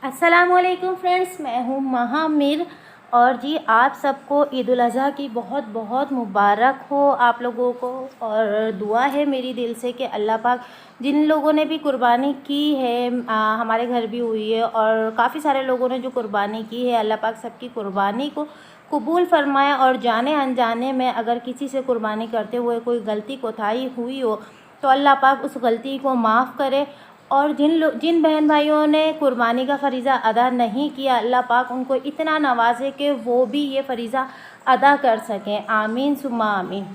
अस्सलामुअलैकुम फ्रेंड्स, मैं हूँ महामिर। और जी आप सबको ईद उल अज़हा की बहुत बहुत मुबारक हो आप लोगों को। और दुआ है मेरी दिल से कि अल्लाह पाक जिन लोगों ने भी कुर्बानी की है, हमारे घर भी हुई है और काफ़ी सारे लोगों ने जो कुर्बानी की है, अल्लाह पाक सबकी कुर्बानी को कबूल फरमाए। और जाने अनजाने में अगर किसी से कुर्बानी करते हुए कोई गलती कोताही हुई हो तो अल्लाह पाक उस गलती को माफ़ करे। और जिन बहन भाइयों ने कुर्बानी का फ़रीज़ा अदा नहीं किया, अल्लाह पाक उनको इतना नवाजे कि वो भी ये फ़रीज़ा अदा कर सकें। आमीन सुम्मा आमीन।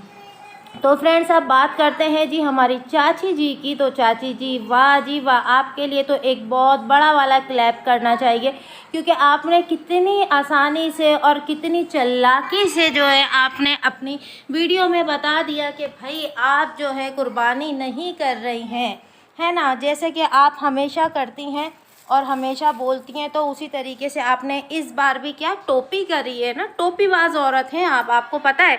तो फ्रेंड्स, अब बात करते हैं जी हमारी चाची जी की। तो चाची जी, वाह जी वाह, आपके लिए तो एक बहुत बड़ा वाला क्लैप करना चाहिए, क्योंकि आपने कितनी आसानी से और कितनी चालाकी से जो है आपने अपनी वीडियो में बता दिया कि भाई आप जो है कुर्बानी नहीं कर रही हैं, है ना। जैसे कि आप हमेशा करती हैं और हमेशा बोलती हैं, तो उसी तरीके से आपने इस बार भी क्या टोपी करी है ना। टोपीबाज औरत हैं आप, आपको पता है।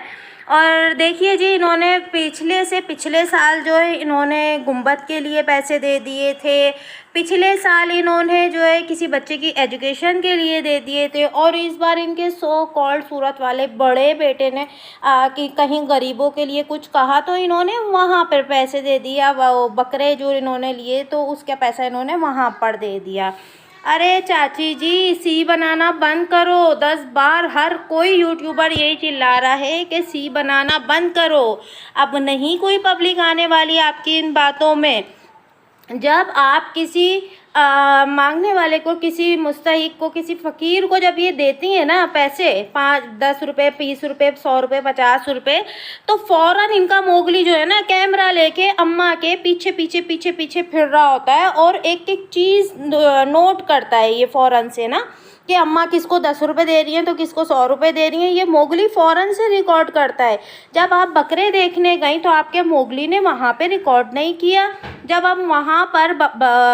और देखिए जी, इन्होंने पिछले साल जो है इन्होंने गुंबद के लिए पैसे दे दिए थे। पिछले साल इन्होंने जो है किसी बच्चे की एजुकेशन के लिए दे दिए थे। और इस बार इनके सो कॉल्ड सूरत वाले बड़े बेटे ने कि कहीं गरीबों के लिए कुछ कहा तो इन्होंने वहाँ पर पैसे दे दिया। वो बकरे जो इन्होंने लिए तो उसका पैसा इन्होंने वहाँ पर दे दिया। अरे चाची जी, सी बनाना बंद करो। 10 बार हर कोई यूट्यूबर यही चिल्ला रहा है कि सी बनाना बंद करो। अब नहीं कोई पब्लिक आने वाली आपकी इन बातों में। जब आप किसी मांगने वाले को, किसी मुस्तहिक को, किसी फ़कीर को जब ये देती हैं ना पैसे, 5-10 रुपये, 20 रुपये, 100 रुपये, 50 रुपये, तो फ़ौरन इनका मोगली जो है ना कैमरा लेके अम्मा के पीछे पीछे पीछे पीछे फिर रहा होता है और एक एक चीज़ नोट करता है ये फ़ौरन से ना, कि अम्मा किसको 10 रुपये दे रही हैं तो किसको 100 रुपये दे रही हैं। ये मोगली फ़ौरन से रिकॉर्ड करता है। जब आप बकरे देखने गई तो आपके मोगली ने वहाँ पे रिकॉर्ड नहीं किया। जब आप वहाँ पर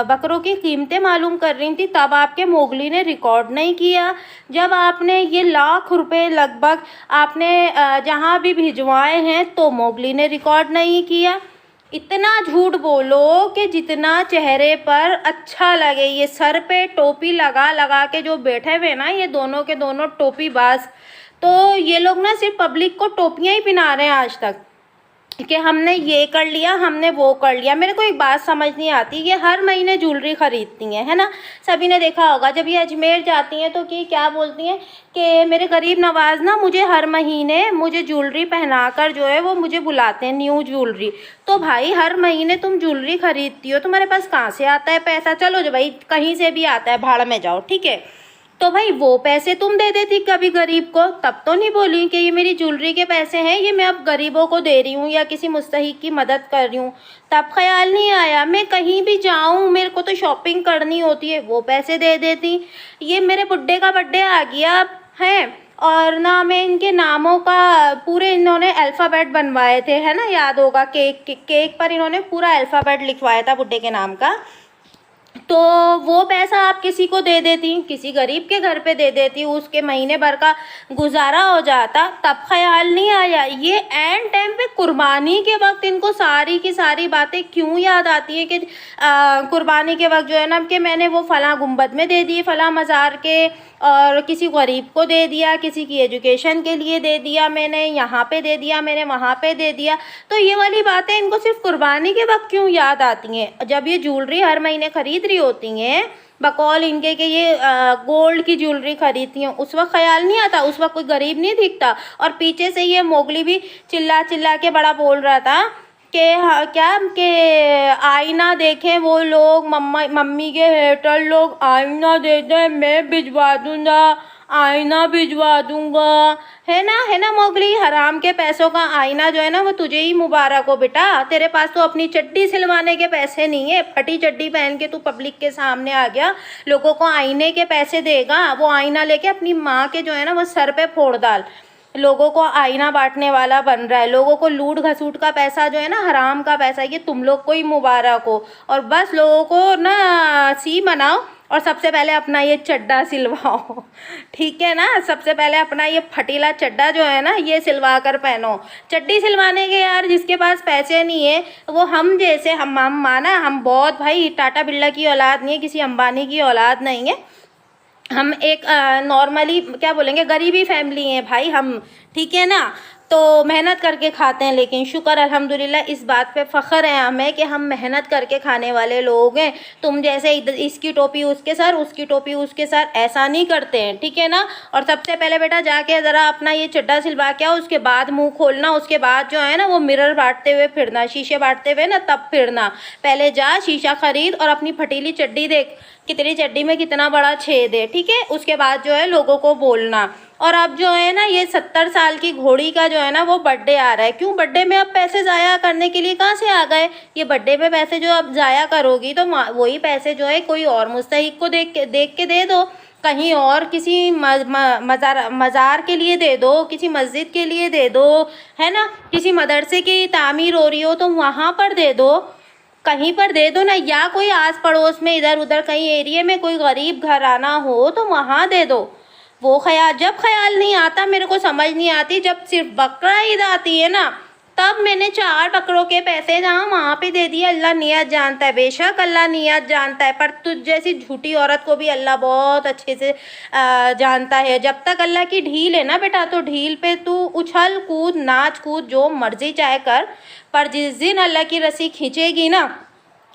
बकरों की कीमतें मालूम कर रही थी तब आपके मोगली ने रिकॉर्ड नहीं किया। जब आपने ये लाख रुपए लगभग आपने जहाँ भी भिजवाए हैं तो मोगली ने रिकॉर्ड नहीं किया। इतना झूठ बोलो कि जितना चेहरे पर अच्छा लगे। ये सर पे टोपी लगा लगा के जो बैठे हुए ना, ये दोनों के दोनों टोपीबाज, तो ये लोग ना सिर्फ पब्लिक को टोपियाँ ही पहना रहे हैं आज तक कि हमने ये कर लिया, हमने वो कर लिया। मेरे को एक बात समझ नहीं आती, ये हर महीने ज्वेलरी ख़रीदती हैं, है ना। सभी ने देखा होगा जब ये अजमेर जाती हैं तो कि क्या बोलती हैं कि मेरे गरीब नवाज ना मुझे हर महीने मुझे ज्वेलरी पहनाकर जो है वो मुझे बुलाते हैं, न्यू ज्वेलरी। तो भाई हर महीने तुम ज्वेलरी ख़रीदती हो, तुम्हारे पास कहाँ से आता है पैसा? चलो जो भाई कहीं से भी आता है, भाड़ में जाओ, ठीक है। तो भाई वो पैसे तुम दे देती कभी गरीब को, तब तो नहीं बोली कि ये मेरी ज्वेलरी के पैसे हैं, ये मैं अब गरीबों को दे रही हूँ या किसी मुस्तहिक की मदद कर रही हूँ। तब ख्याल नहीं आया। मैं कहीं भी जाऊँ, मेरे को तो शॉपिंग करनी होती है, वो पैसे दे देती। ये मेरे बुड्ढे का बर्थडे आ गया है और ना मैं इनके नामों का पूरे इन्होंने अल्फ़ाबेट बनवाए थे, है ना, याद होगा। केक पर इन्होंने पूरा अल्फ़ाबेट लिखवाया था बुड्ढे के नाम का। तो वो पैसा आप किसी को दे देती, किसी गरीब के घर पे दे देती, उसके महीने भर का गुजारा हो जाता। तब ख्याल नहीं आया। ये एंड टाइम पे कुर्बानी के वक्त इनको सारी की सारी बातें क्यों याद आती है कि कुर्बानी के वक्त जो है ना कि मैंने वो फ़लाँ गुंबद में दे दिए, फ़लाँ मज़ार के, और किसी गरीब को दे दिया, किसी की एजुकेशन के लिए दे दिया, मैंने यहाँ पे दे दिया, मैंने वहाँ पे दे दिया। तो ये वाली बातें इनको सिर्फ कुर्बानी के वक्त क्यों याद आती हैं? जब ये ज्वेलरी हर महीने ख़रीद रही होती हैं, बकौल इनके कि ये गोल्ड की ज्वेलरी खरीदती हैं, उस वक्त ख्याल नहीं आता, उस वक्त कोई गरीब नहीं दिखता। और पीछे से ये मोगली भी चिल्ला चिल्ला के बड़ा बोल रहा था कि क्या कि आईना देखें वो लोग, मम्मी के हेटर लोग आईना दे दें, मैं भिजवा दूँगा, आईना भिजवा दूँगा, है ना मोगली। हराम के पैसों का आईना जो है ना वो तुझे ही मुबारक हो बेटा। तेरे पास तो अपनी चड्डी सिलवाने के पैसे नहीं है। फटी चड्डी पहन के तू पब्लिक के सामने आ गया, लोगों को आईने के पैसे देगा। वो आईना लेके अपनी माँ के जो है ना वो सर पे फोड़ डाल। लोगों को आईना बांटने वाला बन रहा है। लोगों को लूट घसूट का पैसा जो है ना, हराम का पैसा, ये तुम लोग को ही मुबारक हो। और बस लोगों को ना सी बनाओ और सबसे पहले अपना ये चड्डा सिलवाओ, ठीक है ना। सबसे पहले अपना ये फटीला चड्डा जो है ना ये सिलवा कर पहनो। चड्डी सिलवाने के यार जिसके पास पैसे नहीं है वो हम जैसे, हम माना हम बहुत भाई टाटा बिरला की औलाद नहीं है, किसी अंबानी की औलाद नहीं है, हम एक नॉर्मली क्या बोलेंगे, गरीबी फैमिली है भाई हम, ठीक है ना। तो मेहनत करके खाते हैं, लेकिन शुक्र अल्हम्दुलिल्लाह इस बात पे फ़ख्र है हमें कि हम मेहनत करके खाने वाले लोग हैं। तुम जैसे इधर इसकी टोपी उसके सर, उसकी टोपी उसके सर, ऐसा नहीं करते हैं, ठीक है ना। और सबसे पहले बेटा जाके ज़रा अपना ये चड्ढा सिलवा के आओ, उसके बाद मुँह खोलना, उसके बाद जो है ना वो मिरर बांटते हुए फिरना, शीशे बांटते हुए ना तब फिरना। पहले जा शीशा खरीद और अपनी फटीली चड्डी देख कि तेरी चड्डी में कितना बड़ा छेद है, ठीक है। उसके बाद जो है लोगों को बोलना। और अब जो है ना ये 70 साल की घोड़ी का जो है ना वो बर्थडे आ रहा है, क्यों बर्थडे में अब पैसे ज़ाया करने के लिए कहाँ से आ गए। ये बर्थडे में पैसे जो अब ज़ाया करोगी तो वही पैसे जो है कोई और मुस्तहिक को देख के दे दो, कहीं और किसी मज़ार के लिए दे दो, किसी मस्जिद के लिए दे दो, है ना। किसी मदरसे की तामीर हो रही हो तो वहाँ पर दे दो, कहीं पर दे दो ना। या कोई आस पड़ोस में इधर उधर कहीं एरिया में कोई गरीब घराना हो तो वहाँ दे दो। वो ख्याल जब ख्याल नहीं आता, मेरे को समझ नहीं आती, जब सिर्फ बकरा ईद आती है ना तब मैंने 4 बकरों के पैसे जहाँ वहाँ पे दे दिए। अल्लाह नियत जानता है, बेशक अल्लाह नियत जानता है, पर तुझ जैसी झूठी औरत को भी अल्लाह बहुत अच्छे से जानता है। जब तक अल्लाह की ढील है ना बेटा, तो ढील पे तू उछल कूद नाच कूद जो मर्जी चाहे कर, पर जिस दिन अल्लाह की रस्सी खींचेगी ना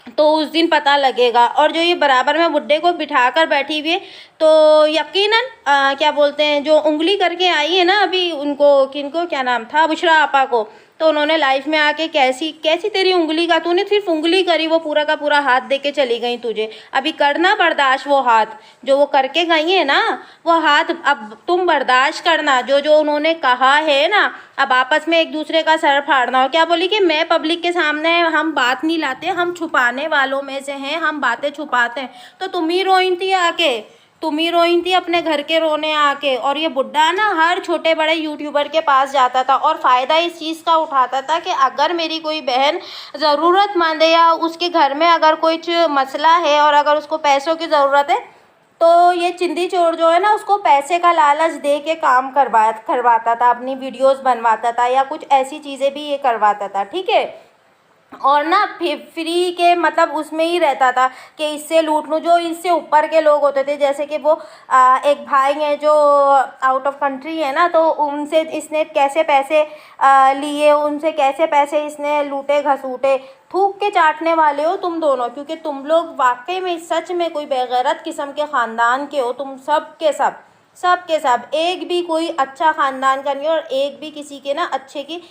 तो उस दिन पता लगेगा। और जो ये बराबर में बुड्ढे को बिठा कर बैठी हुई है, तो यकीनन क्या बोलते हैं, जो उंगली करके आई है ना अभी, उनको किनको क्या नाम था, बुशरा आपा को, तो उन्होंने लाइफ में आके कैसी कैसी तेरी उंगली का, तूने सिर्फ उंगली करी, वो पूरा का पूरा हाथ दे के चली गई तुझे। अभी करना बर्दाश्त, वो हाथ जो वो करके गई है ना, वो हाथ अब तुम बर्दाश्त करना, जो जो उन्होंने कहा है ना। अब आपस में एक दूसरे का सर फाड़ना। और क्या बोली कि मैं पब्लिक के सामने हम बात नहीं लाते, हम छुपाने वालों में से हैं, हम बातें छुपाते हैं। तो तुम ही रोई थी आके, तुम ही रोई थी अपने घर के रोने आके। और ये बुड्ढा ना हर छोटे बड़े यूट्यूबर के पास जाता था और फ़ायदा इस चीज़ का उठाता था कि अगर मेरी कोई बहन ज़रूरतमंद है या उसके घर में अगर कुछ मसला है और अगर उसको पैसों की ज़रूरत है, तो ये चिंदी चोर जो है ना उसको पैसे का लालच दे के काम करवाता था, अपनी वीडियोस बनवाता था या कुछ ऐसी चीज़ें भी ये करवाता था, ठीक है। और ना फ्री के मतलब उसमें ही रहता था कि इससे लूट लूँ। जो इससे ऊपर के लोग होते थे, जैसे कि वो एक भाई हैं जो आउट ऑफ कंट्री है ना, तो उनसे इसने कैसे पैसे लिए, उनसे कैसे पैसे इसने लूटे घसूटे। थूक के चाटने वाले हो तुम दोनों, क्योंकि तुम लोग वाकई में सच में कोई बेगैरत किस्म के ख़ानदान के हो, तुम सब के सब एक भी कोई अच्छा ख़ानदान का नहीं, और एक भी किसी के ना अच्छे की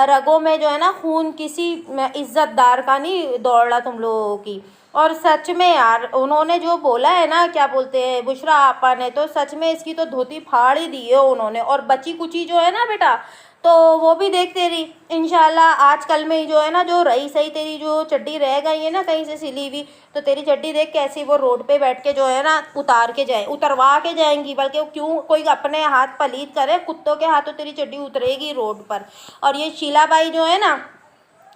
रगों में जो है ना खून किसी इज़्ज़तदार का नहीं दौड़ रहा तुम लोगों की। और सच में यार उन्होंने जो बोला है ना, क्या बोलते हैं, बुशरा आपा ने, तो सच में इसकी तो धोती फाड़ ही दी है उन्होंने। और बची कुची जो है ना बेटा, तो वो भी देख तेरी इंशाल्लाह आज कल में ही जो है ना, जो रही सही तेरी जो चड्डी रह गई है ना कहीं से सिली हुई, तो तेरी चड्डी देख कैसी वो रोड पे बैठ के जो है ना उतरवा के जाएंगी। बल्कि क्यों कोई अपने हाथ पलीत करे, कुत्तों के हाथों तेरी चड्डी उतरेगी रोड पर। और ये शीलाबाई जो है ना,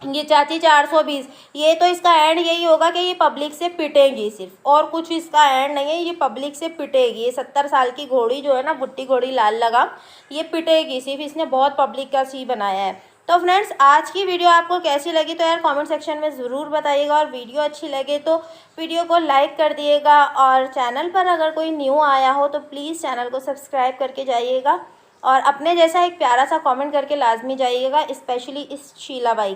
ये चाची 420, ये तो इसका एंड यही होगा कि ये पब्लिक से पिटेगी सिर्फ, और कुछ इसका एंड नहीं है, ये पब्लिक से पिटेगी। ये 70 साल की घोड़ी जो है ना, बुट्टी घोड़ी लाल लगाम, ये पिटेगी सिर्फ, इसने बहुत पब्लिक का सी बनाया है। तो फ्रेंड्स आज की वीडियो आपको कैसी लगी तो यार कमेंट सेक्शन में ज़रूर बताइएगा, और वीडियो अच्छी लगे तो वीडियो को लाइक कर दिएगा, और चैनल पर अगर कोई न्यू आया हो तो प्लीज़ चैनल को सब्सक्राइब करके जाइएगा, और अपने जैसा एक प्यारा सा कमेंट करके लाजमी जाइएगा, स्पेशली इस शीला बाई।